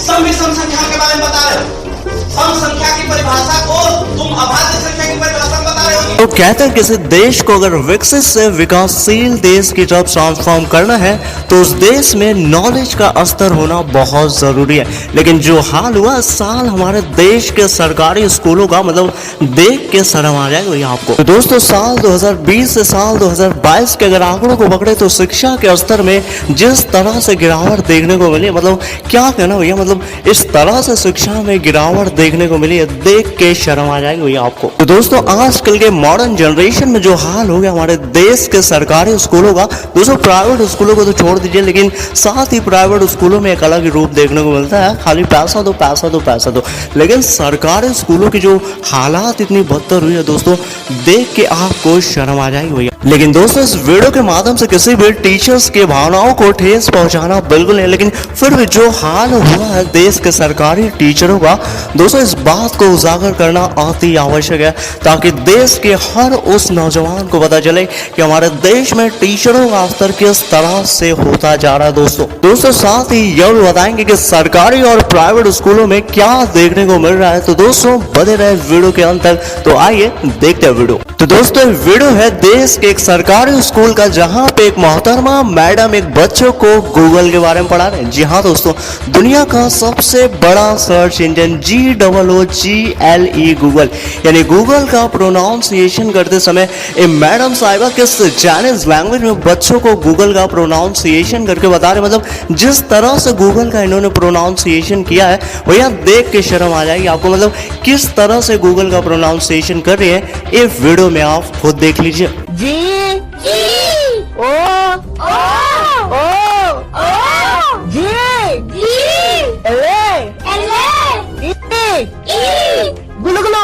सम संख्या के बारे में बता रहे हो। सम संख्या की परिभाषा को तुम अभाज्य संख्या की परिभाषा में बता रहे हो। तो कहते हैं किसी देश को अगर विकसित से विकासशील देश की तरफ ट्रांसफॉर्म करना है तो उस देश में नॉलेज का स्तर होना बहुत जरूरी है। लेकिन जो हाल हुआ इस साल हमारे देश के सरकारी स्कूलों का, मतलब देख के शर्म आ जाएगा भैया आपको। तो दोस्तों साल 2020 से साल 2022 के अगर आंकड़ों को पकड़े तो शिक्षा के स्तर में जिस तरह से गिरावट देखने को मिली, मतलब क्या कहना भैया, मतलब इस तरह से शिक्षा में गिरावट देखने को मिली है, देख के शर्म आ जाएगी भैया आपको। तो दोस्तों आजकल के मॉडर्न जनरेशन में जो हाल हो गया हमारे देश के सरकारी स्कूलों का, दोस्तों प्राइवेट स्कूलों को तो छोड़ दीजिए, लेकिन साथ ही प्राइवेट स्कूलों में एक अलग ही रूप देखने को मिलता है, खाली पैसा दो पैसा दो पैसा दो। लेकिन सरकारी स्कूलों की जो हालात इतनी बदतर हुई है दोस्तों, देख के आपको शर्म आ जाएगी भैया। लेकिन दोस्तों इस वीडियो के माध्यम से किसी भी टीचर्स के भावनाओं को ठेस पहुंचाना बिल्कुल नहीं, लेकिन फिर भी जो हाल हुआ है देश के सरकारी टीचरों का, दोस्तों इस बात को उजागर करना अति आवश्यक है ताकि देश के हर उस नौजवान को पता चले कि हमारे देश में टीचरों का स्तर किस तरह से होता जा रहा है। दोस्तों साथ ही यह भी बताएंगे कि सरकारी और प्राइवेट स्कूलों में क्या देखने को मिल रहा है। तो दोस्तों बने रहे वीडियो के अंत तक, तो आइए देखते हैं वीडियो। तो दोस्तों वीडियो है देश के एक सरकारी स्कूल का, जहां पे एक मोहतरमा मैडम एक बच्चों को गूगल के बारे में पढ़ा रहे हैं। जी हाँ दोस्तों, दुनिया का सबसे बड़ा सर्च इंजन GOOGLE गूगल, यानी गूगल का प्रोनाउंसिएशन करते समय मैडम साहिबा किस चाइनीज लैंग्वेज में बच्चों को गूगल का प्रोनाउंसिएशन करके बता रहे, मतलब जिस तरह से गूगल का इन्होंने प्रोनाउंसिएशन किया है भैया देख के शर्म आ जाएगी आपको, मतलब किस तरह से गूगल का प्रोनाउंसिएशन कर रही है ये वीडियो में आप खुद देख लीजिए। G O O G L E गुलगुलो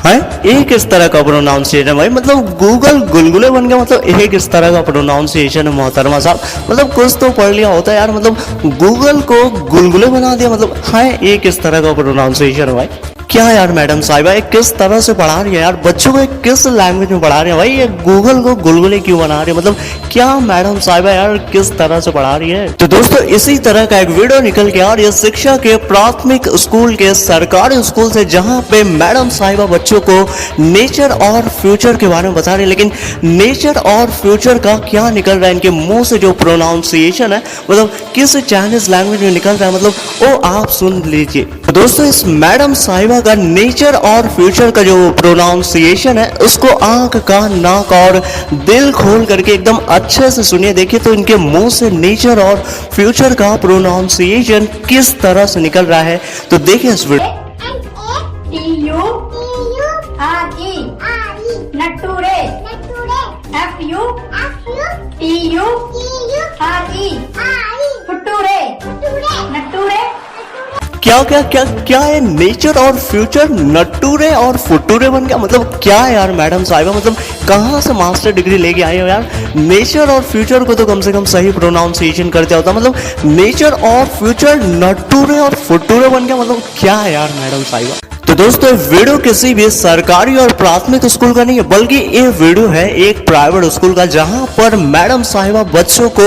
है एक इस तरह का प्रोनाउंसिएशन भाई, मतलब गूगल गुलगुले बन गया, मतलब एक इस तरह का प्रोनाउंसिएशन है मोहतरमा साहब, मतलब कुछ तो पढ़ लिया होता है यार, मतलब गूगल को गुलगुले बना दिया, मतलब है एक इस तरह का प्रोनाउंसिएशन भाई। क्या यार मैडम साहिबा ये किस तरह से पढ़ा रही है यार बच्चों को, किस लैंग्वेज में पढ़ा रही है भाई, ये गूगल को गुलगुले क्यों बना रही है, मतलब क्या मैडम साहिबा यार किस तरह से पढ़ा रही है। तो दोस्तों इसी तरह का एक वीडियो निकल के आ रही है शिक्षा के प्राथमिक स्कूल के सरकारी स्कूल से, जहां पे मैडम साहिबा बच्चों को नेचर और फ्यूचर के बारे में बता रही है। लेकिन नेचर और फ्यूचर का क्या निकल रहा है इनके मुंह से, जो प्रोनाउंसिएशन है मतलब किस चाइनीज लैंग्वेज में निकल रहा है, मतलब वो आप सुन लीजिए। तो दोस्तों इस मैडम साहिबा का नेचर और फ्यूचर का जो प्रोनाउंसिएशन है उसको आंख कान नाक और दिल खोल करके एकदम अच्छे से सुनिए, देखिए तो इनके मुंह से नेचर और फ्यूचर का प्रोनाउंसिएशन किस तरह से निकल रहा है। तो देखिए इस वीडियो। नटूरे फुटूरे नटूरे क्या क्या क्या क्या है नेचर और फ्यूचर नटूरे और फुटूरे बन गया, मतलब क्या है यार मैडम साहिबा, मतलब कहाँ से मास्टर डिग्री लेके आए हो यार। नेचर और फ्यूचर को तो कम से कम सही प्रोनाउंसिएशन करते होता, मतलब नेचर और फ्यूचर नटूरे और फुटूरे बन गया, मतलब क्या है यार मैडम साहिबा। तो दोस्तों वीडियो किसी भी सरकारी और प्राथमिक स्कूल का नहीं है, बल्कि ये वीडियो है एक प्राइवेट स्कूल का, जहां पर मैडम साहिबा बच्चों को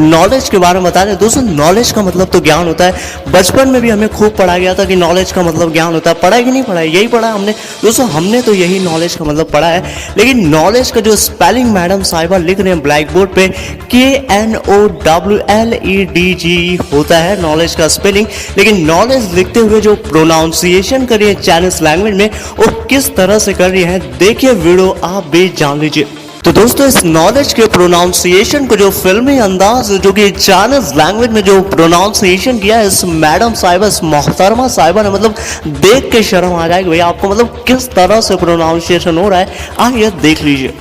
नॉलेज के बारे में बता रहे हैं। दोस्तों नॉलेज का मतलब तो ज्ञान होता है, बचपन में भी हमें खूब पढ़ाया गया था कि नॉलेज का मतलब ज्ञान होता है, पढ़ा है कि नहीं पढ़ा है, यही पढ़ा हमने दोस्तों, हमने तो यही नॉलेज का मतलब पढ़ा है। लेकिन नॉलेज का जो स्पेलिंग मैडम साहिबा लिख रहे हैं ब्लैक बोर्ड पे KNOWLEDGE होता है नॉलेज का स्पेलिंग, लेकिन नॉलेज लिखते हुए जो प्रोनाउंसिएशन करिए चाइनीज लैंग्वेज में वो किस तरह से कर रही है, देखिए वीडियो आप भी जान लीजिए। तो दोस्तों इस नॉलेज के प्रोनाउंसिएशन को जो फिल्मी अंदाज जो कि चाइनीज लैंग्वेज में जो प्रोनाउंसिएशन किया है इस मैडम साहिबा, इस मोहतरमा साहिबा ने, मतलब देख के शर्म आ जाएगी भैया आपको, मतलब किस तरह से प्रोनाउंसिएशन हो रहा है, आइए देख लीजिए।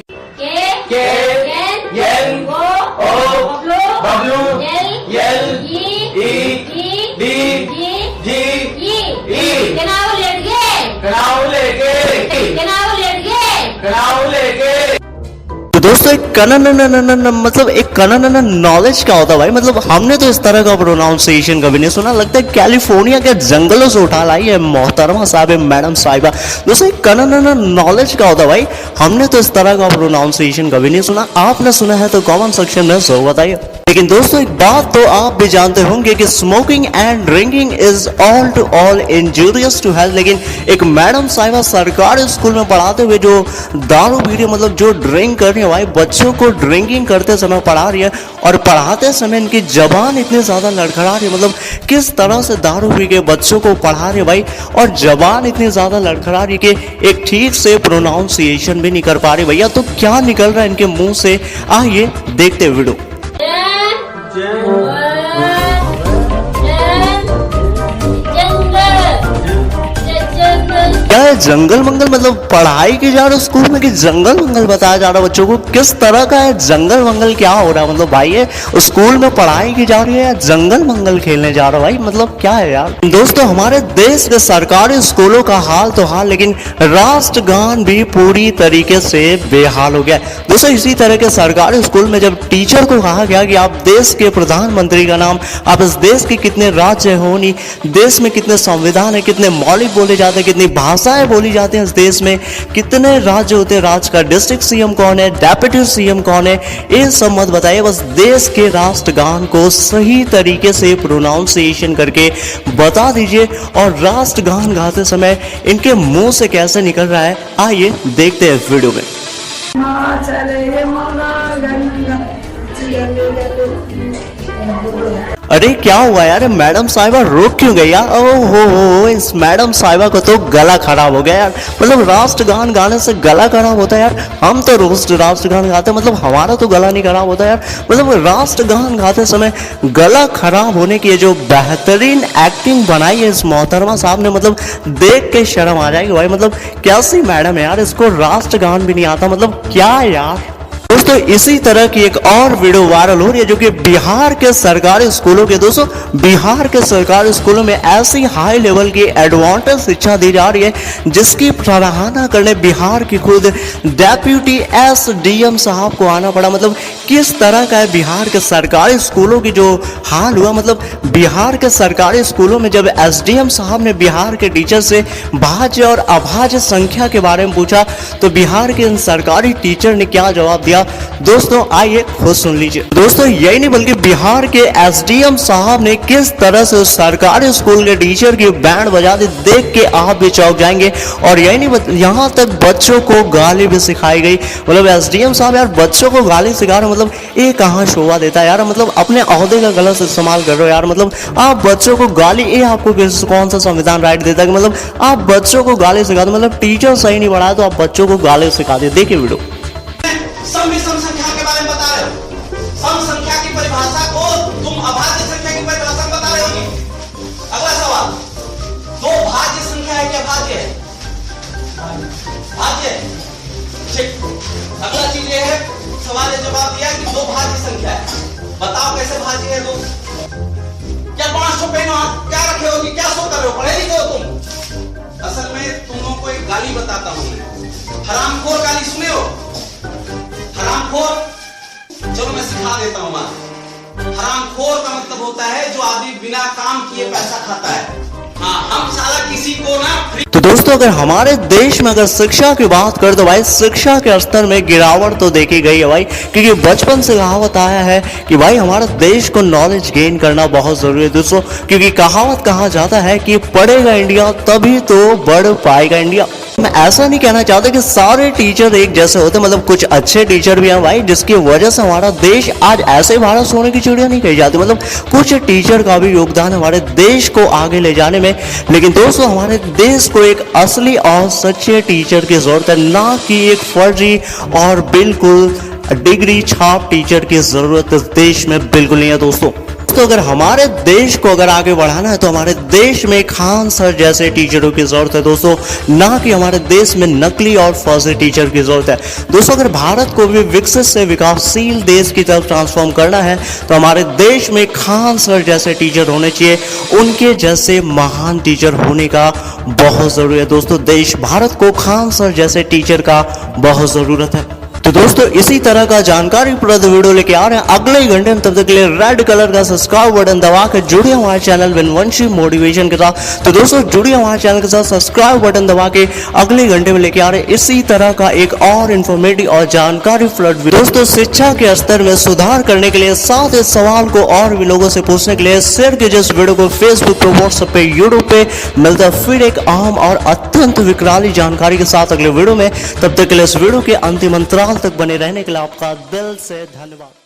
तो दोस्तों एक कनन मतलब एक कनन नॉलेज क्या होता है भाई, मतलब हमने तो इस तरह का प्रोनाउंसिएशन कभी नहीं सुना, लगता है कैलिफोर्निया के जंगलों से उठा लाई है मोहतरमा साहब मैडम साहिबा। दोस्तों एक कनन नॉलेज क्या होता है भाई, हमने तो इस तरह का प्रोनाउंसिएशन कभी नहीं सुना, आपने सुना है तो कमेंट सेक्शन में जरूर बताइए। लेकिन दोस्तों एक बात तो आप भी जानते होंगे कि smoking and drinking is all to all injurious to health, लेकिन एक मैडम साहिबा सरकारी स्कूल में पढ़ाते हुए जो दारू पी रही है, मतलब जो ड्रिंक कर रही है भाई, बच्चों को ड्रिंकिंग करते समय पढ़ा रही है और पढ़ाते समय इनकी जबान इतनी ज्यादा लड़खड़ा रही है, मतलब किस तरह से दारू पी के बच्चों को पढ़ा रही है भाई, और जबान इतनी ज्यादा लड़खड़ा रही कि एक ठीक से प्रोनाउंसिएशन भी नहीं कर पा रही भैया। तो क्या निकल रहा है इनके मुंह से, आइए देखते वीडियो। क्या है जंगल मंगल, मतलब पढ़ाई की जा रही है स्कूल में कि जंगल मंगल बताया जा रहा है बच्चों को, किस तरह का है जंगल मंगल, क्या हो रहा है मतलब भाई ये स्कूल में पढ़ाई की जा रही है या जंगल मंगल खेलने जा रहा है भाई, मतलब क्या है यार। दोस्तों हमारे देश के सरकारी स्कूलों का हाल तो हाल, लेकिन राष्ट्रगान भी पूरी तरीके से बेहाल हो गया। दोस्तों इसी तरह के सरकारी स्कूल में जब टीचर को कहा गया कि आप देश के प्रधानमंत्री का नाम, आप इस देश के कितने राज्य हो, नहीं देश में कितने संविधान है, कितने मौलिक बोले जाते हैं, कितनी भाषाएं बोली जाती हैं इस देश में, कितने राज्य होते हैं, राज्य का डिस्ट्रिक्ट सीएम कौन है, डेप्यूटी सीएम कौन है, ये सब मत बताइए, बस देश के राष्ट्रगान को सही तरीके से प्रोनाउंसिएशन करके बता दीजिए। और राष्ट्रगान गाते समय इनके मुंह से कैसे निकल रहा है, आइए देखते हैं वीडियो में। अरे क्या हुआ यार, मैडम साहिबा रोक क्यों गई यार, ओहो हो, इस मैडम साहिबा को तो गला खराब हो गया यार, मतलब राष्ट्रगान गाने से गला खराब होता है यार, हम तो रोज राष्ट्रगान गाते हैं, मतलब हमारा तो गला नहीं खराब होता यार, मतलब राष्ट्रगान गाते समय गला खराब होने की जो बेहतरीन एक्टिंग बनाई है इस मोहतरमा साहब ने, मतलब देख के शर्म आ जाएगी भाई, मतलब कैसी मैडम है यार, इसको राष्ट्रगान भी नहीं आता, मतलब क्या यार। दोस्तों इसी तरह की एक और वीडियो वायरल हो रही है जो कि बिहार के सरकारी स्कूलों के, दोस्तों बिहार के सरकारी स्कूलों में ऐसी हाई लेवल की एडवांस शिक्षा दी जा रही है जिसकी सराहना करने बिहार की खुद डेप्यूटी एसडीएम साहब को आना पड़ा। मतलब किस तरह का है बिहार के सरकारी स्कूलों की जो हाल हुआ, मतलब बिहार के सरकारी स्कूलों में जब एसडीएम साहब ने बिहार के टीचर से भाज्य और अभाज्य संख्या के बारे में पूछा तो बिहार के इन सरकारी टीचर ने क्या जवाब दिया, दोस्तों आइए खुद सुन लीजिए। दोस्तों यही नहीं बल्कि बिहार के एसडीएम साहब ने किस तरह से उस सरकारी स्कूल के टीचर की बैंड बजा दी, देख के आप भी चौंक जाएंगे। और यही नहीं, यहाँ तक बच्चों को गाली भी सिखाई गई, मतलब एसडीएम साहब यार बच्चों को गाली सिखा रहे, मतलब ये कहाँ शोभा देता है यार, मतलब अपने ओहदे का गलत इस्तेमाल कर रहे हो यार, मतलब आप बच्चों को गाली, ये आपको कौन सा संविधान राइट देता है कि मतलब आप बच्चों को गाली सिखा दो, मतलब टीचर सही नहीं पढ़ाया तो आप बच्चों को गाली सिखा दे। देखिए वीडियो। सम विषम संख्या के बारे में बता रहे हो, सम संख्या की परिभाषा को तुम अभाज्य संख्या की परिभाषा में बता रहे हो। अगला सवाल, दो भाज्य संख्या है क्या भाज्य है? भाज्य। ठीक, अगला चीज ये है, सवाल ने जवाब दिया कि दो भाज्य संख्या है, बताओ कैसे भाज्य है दो? क्या 500 पेन क्या रखे हो कि क्या सो कर रहे हो, पढ़े लिखे हो तुम? असल में तुम लोगों को एक गाली बताता हूं, हरामखोर गाली सुने हो? हरामखोर, चलो मैं सिखा देता हूं। हरामखोर का मतलब होता है जो आदमी बिना काम किए पैसा खाता है। हाँ, हम साला किसी को ना फ्री। तो दोस्तों अगर हमारे देश में अगर शिक्षा की बात करें तो भाई शिक्षा के स्तर में गिरावट तो देखी गई है भाई, क्योंकि बचपन से कहावत आया है कि भाई हमारे देश को नॉलेज गेन करना बहुत जरूरी है दोस्तों, क्योंकि कहावत कहा जाता है कि पढ़ेगा इंडिया तभी तो बढ़ पाएगा इंडिया। मैं ऐसा नहीं कहना चाहता कि सारे टीचर एक जैसे होते, मतलब कुछ अच्छे टीचर भी हैं भाई जिसकी वजह से हमारा देश आज ऐसे भारत सोने की चिड़िया नहीं कही जाती, मतलब कुछ टीचर का भी योगदान हमारे देश को आगे ले जाने में। लेकिन दोस्तों हमारे देश को एक असली और सच्चे टीचर की जरूरत है, ना कि एक फर्जी और बिल्कुल डिग्री छाप टीचर की जरूरत इस देश में बिल्कुल नहीं है दोस्तों। तो अगर हमारे देश को अगर आगे बढ़ाना है तो हमारे देश में खान सर जैसे टीचरों की जरूरत है दोस्तों, ना कि हमारे देश में नकली और फर्जी टीचर की जरूरत है दोस्तों। अगर भारत को भी विकसित से विकासशील देश की तरफ ट्रांसफॉर्म करना है तो हमारे देश में खान सर जैसे टीचर होने चाहिए, उनके जैसे महान टीचर होने का बहुत जरूरी है दोस्तों। देश भारत को खान सर जैसे टीचर का बहुत जरूरत है। तो दोस्तों इसी तरह का जानकारी प्रद वीडियो लेके आ रहे हैं अगले ही घंटे में। तब तक के लिए रेड कलर का सब्सक्राइब बटन दबा कर जुड़े हमारे चैनल विनवंशी मोटिवेशन के साथ। तो दोस्तों जुड़िए हमारे चैनल के साथ, सब्सक्राइब बटन दबा के अगले घंटे में लेके आ रहे हैं इसी तरह का एक और इन्फॉर्मेटिव और जानकारी फ्लड वीडियो। दोस्तों शिक्षा के स्तर में सुधार करने के लिए, साथ इस सवाल को और भी लोगों से पूछने के लिए शेयर कीजिए इस वीडियो को फेसबुक पे, व्हाट्सएप पे, यूट्यूब पे। मिलता है फिर एक अहम और अत्यंत विकराली जानकारी के साथ अगले वीडियो में। तब तक के लिए इस वीडियो के अंतिम अंतराल तक बने रहने के लिए आपका दिल से धन्यवाद।